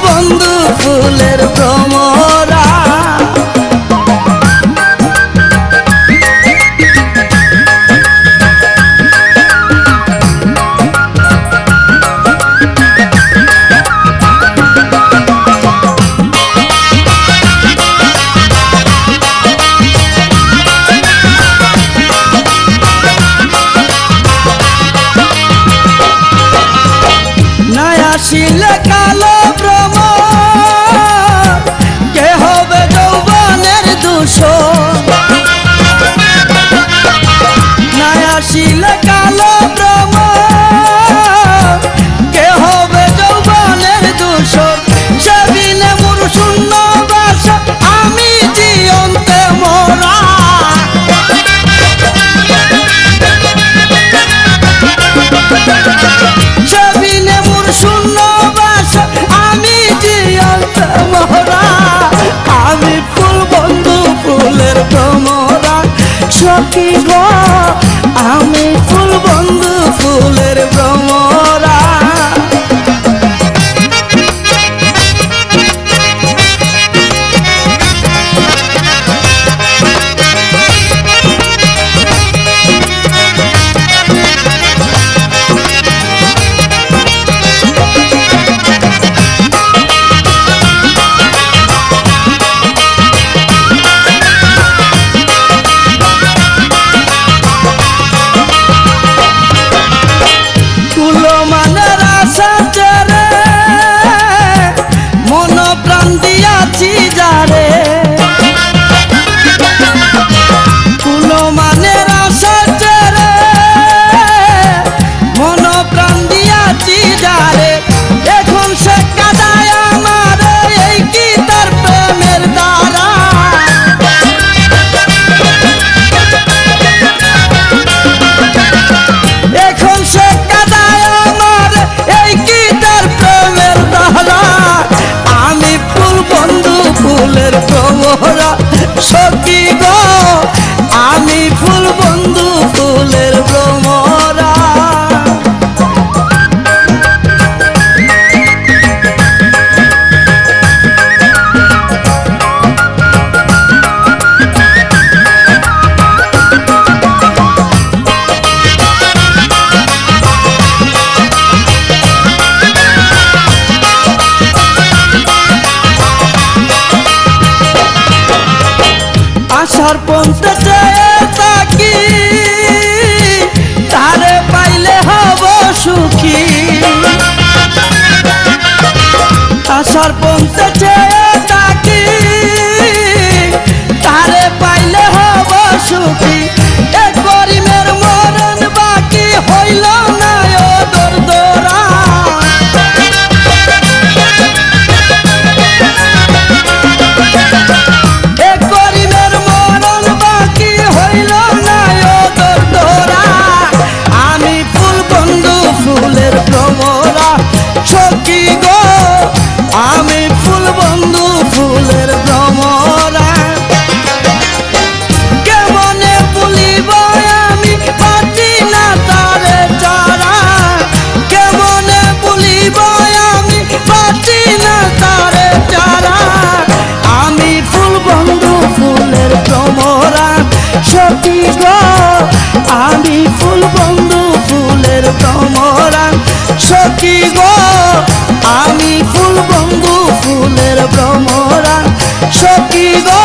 বন্ধু ফুলের ভ্রমরা। আসিলে কালো ভ্রমর কে হবে যৌবনের দূষণ, না আসিলে কালো ভ্রমর কে হবে যৌবনের দূষণ। সেদিনে মোর শূন্য বাসা আমি জীবন্তে মোরা, সেদিনে মোর শূন্য বাসা আমি জীবন্তে মোরা। আমি ফুল বন্ধু ফুলের ভ্রমরা, সখী গো আমি ফুল বন্ধু ফুলের ভ্রমরা। সখী গো আমি ফুল বন্ধু ফুলের ভ্রমরা। আশার পন্থে চেয়ে থাকি তারে পাইলে হব সুখী, আশার পন্থে চেয়ে থাকি তারে পাইলে হব সুখী। এক করিমের মরণ বাকি হইল না ও দরদরা, এক করিমের মরণ বাকি হইল না ও দরদরা। আমি ফুল বন্ধু ফুলের ভ্রমরা, সখী গো আমি ফুল বন্ধু ফুলের ভ্রমরা। কেমনে বলিব আমি পাচ্ছি না তারে চারা, কেমনে বলিব আমি পাচ্ছি না তারে চারা। আমি ফুল বন্ধু ফুলের ভ্রমরা, সখী গো আমি ফুল বন্ধু ফুলের ভ্রমরা। সখী গো আমি ফুল বন্ধু ফুলের ভ্রমরা, সখী গো।